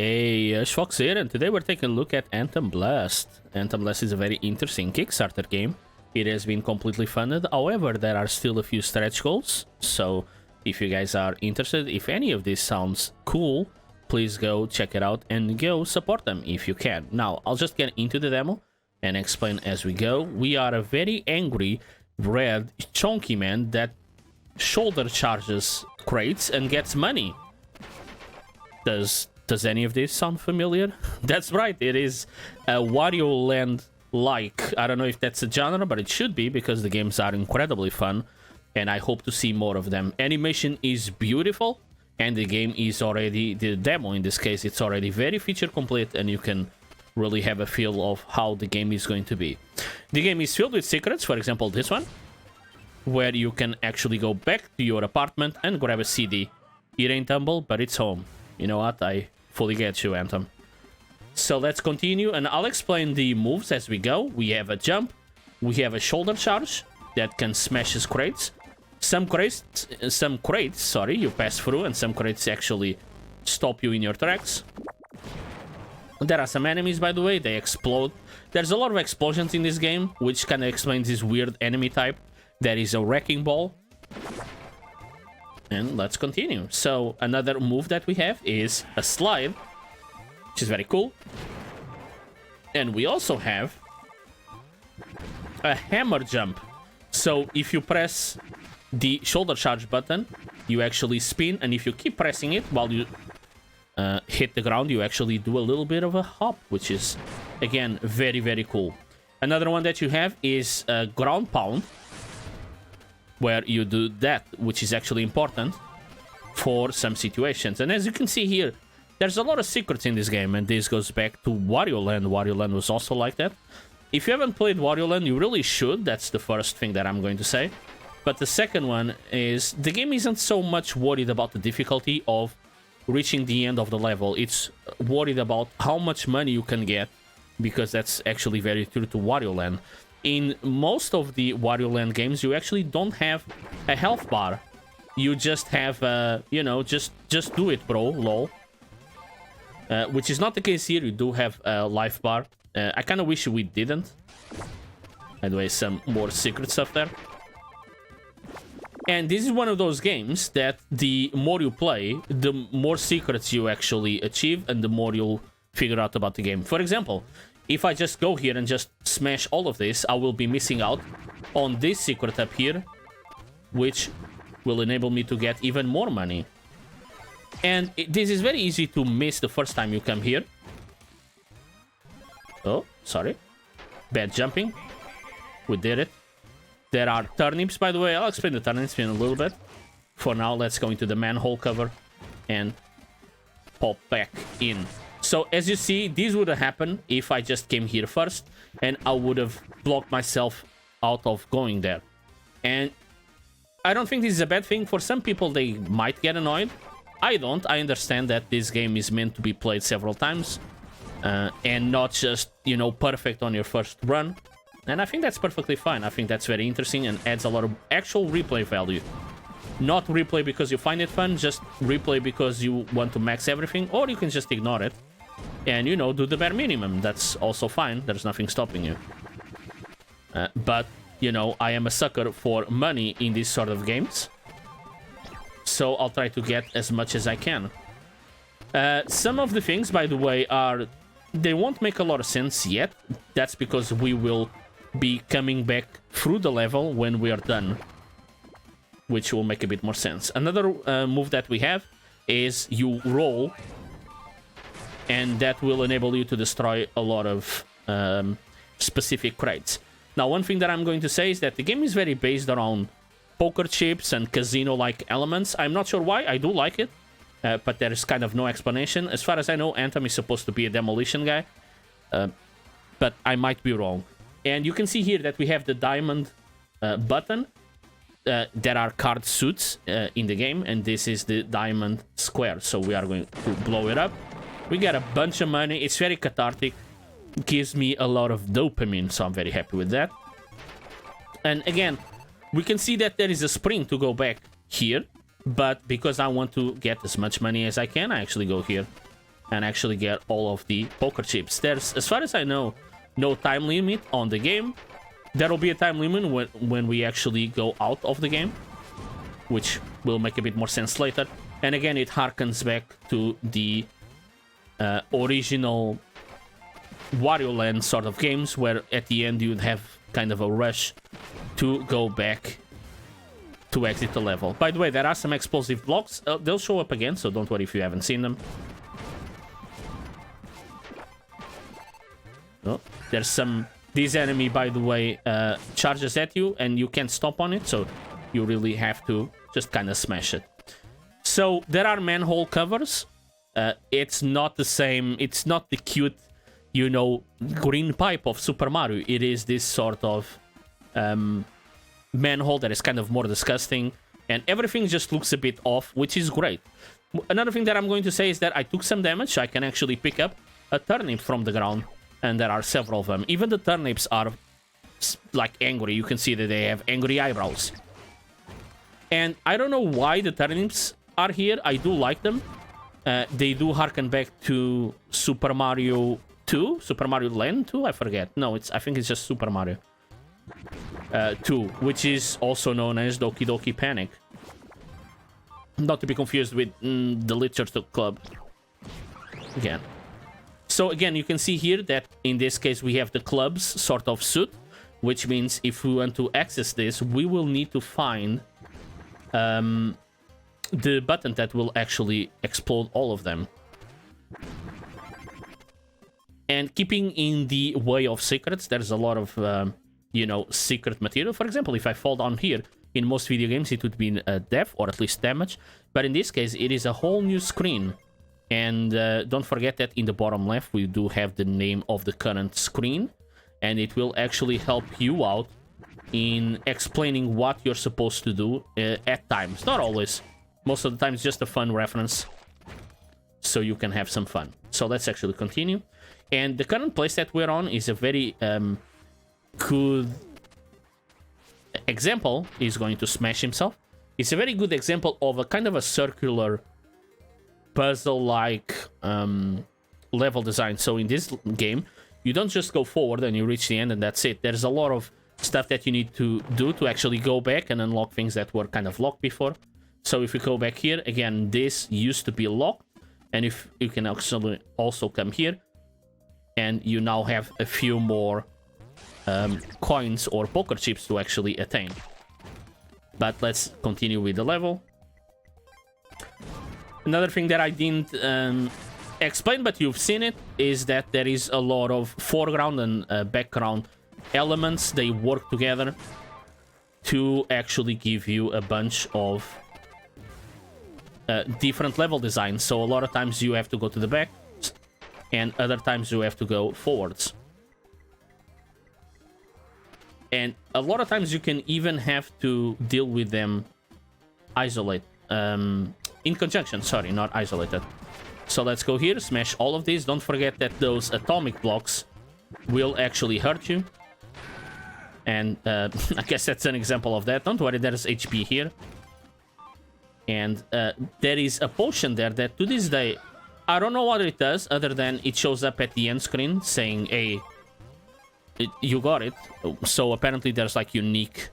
Hey, HushVox here, and today we're taking a look at AntonBlast. AntonBlast is a very interesting Kickstarter game. It has been completely funded, however, there are still a few stretch goals. So, if you guys are interested, if any of this sounds cool, please go check it out and go support them if you can. Now, I'll just get into the demo and explain as we go. We are a very angry, red, chunky man that shoulder charges crates and gets money. Does any of this sound familiar? That's right, it is a Wario Land like. I don't know if that's a genre, but it should be because the games are incredibly fun and I hope to see more of them. Animation is beautiful and the game is already, the demo in this case, it's already very feature complete and you can really have a feel of how the game is going to be. The game is filled with secrets, for example this one, where you can actually go back to your apartment and grab a CD. It ain't humble, but it's home. You know what, I fully get you, Anton. So let's continue, and I'll explain the moves as we go. We have a jump, we have a shoulder charge that can smash his crates. Some crates, sorry, you pass through, and some crates actually stop you in your tracks. There are some enemies, by the way, they explode. There's a lot of explosions in this game, which kind of explains this weird enemy type. There is a wrecking ball. And let's continue. So another move that we have is a slide, which is very cool. And we also have a hammer jump. So if you press the shoulder charge button, you actually spin, and if you keep pressing it while you hit the ground, you actually do a little bit of a hop, which is, again, very, very cool. Another one that you have is a ground pound, where you do that, which is actually important for some situations. And as you can see here, there's a lot of secrets in this game, and this goes back to Wario Land. Wario Land was also like that. If you haven't played Wario Land, you really should. That's the first thing that I'm going to say. But the second one is, the game isn't so much worried about the difficulty of reaching the end of the level. It's worried about how much money you can get, because that's actually very true to Wario Land. In most of the Wario Land games, you actually don't have a health bar. You just have, you know, just do it, bro, lol. Which is not the case here. You do have a life bar. I kind of wish we didn't. Anyway, some more secret stuff there. And this is one of those games that the more you play, the more secrets you actually achieve and the more you'll figure out about the game. For example, if I just go here and just smash all of this, I will be missing out on this secret up here, which will enable me to get even more money. And this is very easy to miss the first time you come here. Oh, sorry. Bad jumping. We did it. There are turnips, by the way. I'll explain the turnips in a little bit. For now, let's go into the manhole cover and pop back in. So, as you see, this would have happened if I just came here first, and I would have blocked myself out of going there. And I don't think this is a bad thing. For some people, they might get annoyed. I don't. I understand that this game is meant to be played several times, and not just, you know, perfect on your first run. And I think that's perfectly fine. I think that's very interesting and adds a lot of actual replay value. Not replay because you find it fun, just replay because you want to max everything, or you can just ignore it and, you know, do the bare minimum. That's also fine. There's nothing stopping you. But, you know, I am a sucker for money in these sort of games, so I'll try to get as much as I can. Some of the things, by the way, they won't make a lot of sense yet. That's because we will be coming back through the level when we are done, which will make a bit more sense. Another move that we have is you roll, and that will enable you to destroy a lot of specific crates. Now, one thing that I'm going to say is that the game is very based around poker chips and casino-like elements. I'm not sure why. I do like it, but there is kind of no explanation. As far as I know, Anthem is supposed to be a demolition guy, but I might be wrong. And you can see here that we have the diamond button. There are card suits in the game, and this is the diamond square. So we are going to blow it up. We get a bunch of money. It's very cathartic. It gives me a lot of dopamine, so I'm very happy with that. And again, we can see that there is a spring to go back here, but because I want to get as much money as I can, I actually go here and actually get all of the poker chips. There's, as far as I know, no time limit on the game. There will be a time limit when we actually go out of the game, which will make a bit more sense later. And again, it harkens back to the original Wario Land sort of games, where at the end you'd have kind of a rush to go back to exit the level. By the way, there are some explosive blocks. They'll show up again, so don't worry if you haven't seen them. Oh, there's some... This enemy, by the way, charges at you, and you can't stop on it, so you really have to just kind of smash it. So, there are manhole covers. It's not the same... It's not the cute, you know, green pipe of Super Mario. It is this sort of manhole that is kind of more disgusting, and everything just looks a bit off, which is great. Another thing that I'm going to say is that I took some damage, so I can actually pick up a turnip from the ground. And there are several of them. Even the turnips are, like, angry. You can see that they have angry eyebrows. And I don't know why the turnips are here. I do like them. They do harken back to Super Mario 2? Super Mario Land 2? I forget. No, I think it's just Super Mario 2, which is also known as Doki Doki Panic. Not to be confused with the Literature Club. Again. So again, you can see here that in this case we have the club's sort of suit, which means if we want to access this, we will need to find the button that will actually explode all of them. And keeping in the way of secrets, there's a lot of, you know, secret material. For example, if I fall down here, in most video games it would be death or at least damage. But in this case, it is a whole new screen. And don't forget that in the bottom left, we do have the name of the current screen. And it will actually help you out in explaining what you're supposed to do at times. Not always. Most of the time, it's just a fun reference. So you can have some fun. So let's actually continue. And the current place that we're on is a very good example. He's going to smash himself. It's a very good example of a kind of a circular puzzle-like level design. So in this game, you don't just go forward and you reach the end and that's it. There's a lot of stuff that you need to do to actually go back and unlock things that were kind of locked before. So if we go back here, again, this used to be locked. And if you can actually also come here, and you now have a few more coins or poker chips to actually attain. But let's continue with the level. Another thing that I didn't explain, but you've seen it, is that there is a lot of foreground and background elements. They work together to actually give you a bunch of different level designs. So a lot of times you have to go to the back, and other times you have to go forwards. And a lot of times you can even have to deal with them isolate. In conjunction, sorry, not isolated. So let's go here, smash all of these. Don't forget that those atomic blocks will actually hurt you. And I guess that's an example of that. Don't worry, there's HP here. And there is a potion there that to this day, I don't know what it does other than it shows up at the end screen saying, hey, you got it. So apparently there's like unique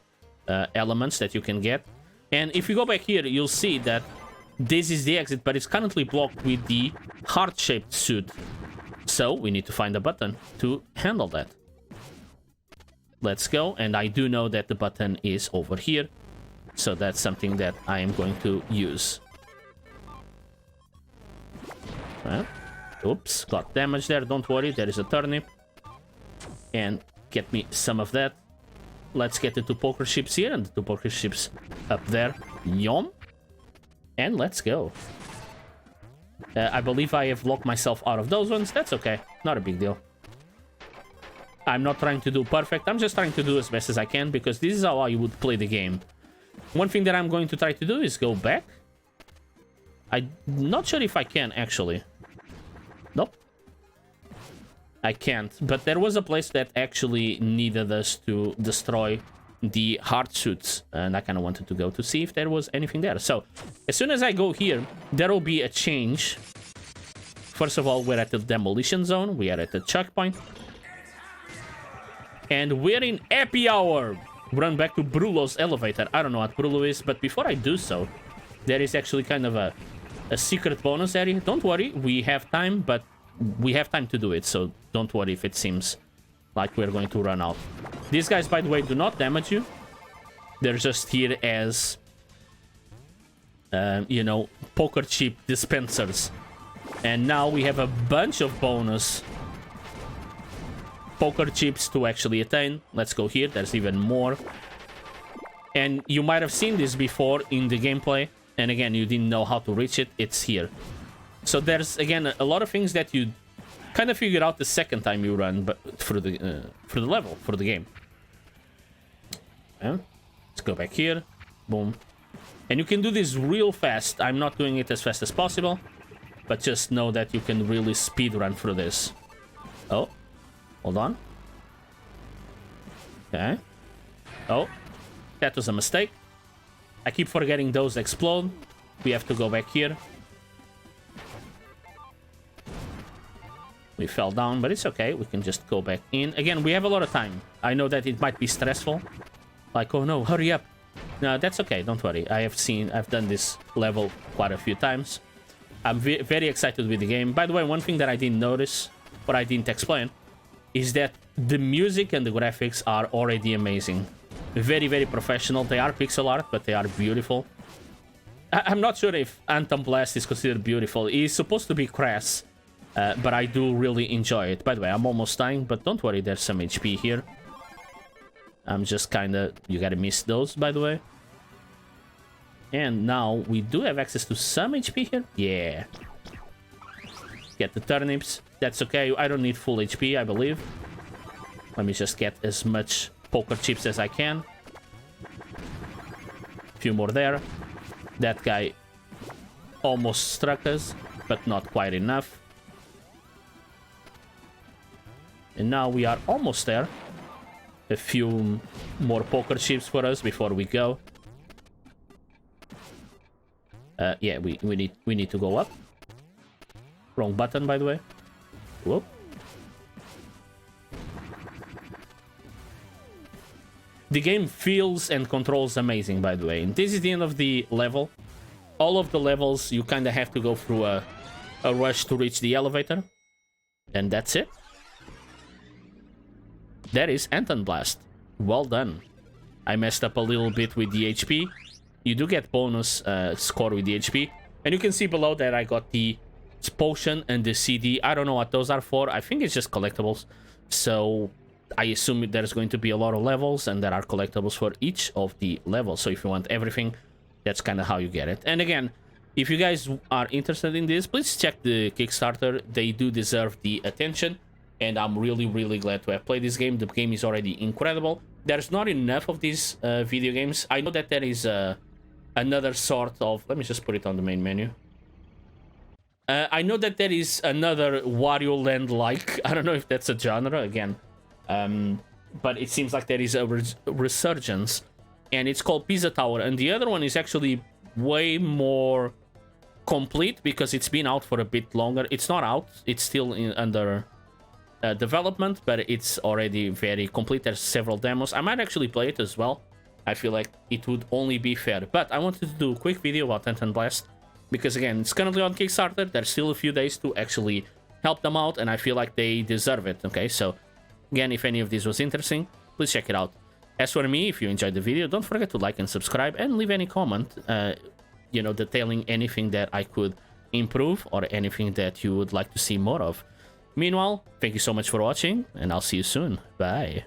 elements that you can get. And if you go back here, you'll see that this is the exit, but it's currently blocked with the heart-shaped suit. So we need to find a button to handle that. Let's go. And I do know that the button is over here. So that's something that I am going to use. Well, oops, got damage there. Don't worry, there is a turnip. And get me some of that. Let's get the two poker chips here and the two poker chips up there. Yum. And let's go. I believe I have locked myself out of those ones. That's okay. Not a big deal. I'm not trying to do perfect. I'm just trying to do as best as I can because this is how I would play the game. One thing that I'm going to try to do is go back. I'm not sure if I can, actually. Nope. I can't. But there was a place that actually needed us to destroy the heart suits, and I kind of wanted to go to see if there was anything there. So as soon as I go here, there will be a change First of all, we're at the demolition zone. We are at the checkpoint. And we're in Happy Hour. Run back to Brulo's elevator. I don't know what Brulo is, but before I do so, there is actually kind of a secret bonus area. Don't worry, we have time, but we have time to do it, so don't worry if it seems like we're going to run out. These guys, by the way, do not damage you. They're just here as, you know, poker chip dispensers. And now we have a bunch of bonus poker chips to actually attain. Let's go here. There's even more. And you might have seen this before in the gameplay. And again, you didn't know how to reach it. It's here. So there's, again, a lot of things that you kind of figure out the second time you run but through the level, for the game. Yeah. Let's go back here. Boom. And you can do this real fast. I'm not doing it as fast as possible. But just know that you can really speed run through this. Oh. Hold on. Okay. Oh. That was a mistake. I keep forgetting those explode. We have to go back here. We fell down, but it's okay. We can just go back in. Again, we have a lot of time. I know that it might be stressful. Like, oh no, hurry up. No, that's okay. Don't worry. I've done this level quite a few times. I'm very excited with the game. By the way, one thing that I didn't notice, or I didn't explain, is that the music and the graphics are already amazing. Very, very professional. They are pixel art, but they are beautiful. I'm not sure if AntonBlast is considered beautiful. It's supposed to be crass, but I do really enjoy it. By the way, I'm almost dying, but don't worry, there's some HP here. I'm just kind of... You gotta miss those, by the way. And now we do have access to some HP here. Yeah. Get the turnips. That's okay. I don't need full HP, I believe. Let me just get as much poker chips as I can. A few more there. That guy almost struck us, but not quite enough. And now we are almost there. A few more poker chips for us before we go. Yeah, we need to go up. Wrong button, by the way. Whoop. The game feels and controls amazing, by the way. And this is the end of the level. All of the levels, you kind of have to go through a rush to reach the elevator. And that's it. That is AntonBlast. Well done. I messed up a little bit with the HP. You do get bonus score with the HP. And you can see below that I got the potion and the CD. I don't know what those are for. I think it's just collectibles. So I assume there's going to be a lot of levels and there are collectibles for each of the levels. So if you want everything, that's kind of how you get it. And again, if you guys are interested in this, please check the Kickstarter. They do deserve the attention. And I'm really, really glad to have played this game. The game is already incredible. There's not enough of these video games. I know that there is another sort of... Let me just put it on the main menu. I know that there is another Wario Land like. I don't know if that's a genre again. But it seems like there is a resurgence. And it's called Pizza Tower. And the other one is actually way more complete because it's been out for a bit longer. It's not out. It's still under development, but it's already very complete. There's several demos. I might actually play it as well. I feel like it would only be fair. But I wanted to do a quick video about AntonBlast. Because again, it's currently on Kickstarter. There's still a few days to actually help them out. And I feel like they deserve it. Okay, so again, if any of this was interesting, please check it out. As for me, if you enjoyed the video, don't forget to like and subscribe. And leave any comment, you know, detailing anything that I could improve. Or anything that you would like to see more of. Meanwhile, thank you so much for watching. And I'll see you soon. Bye.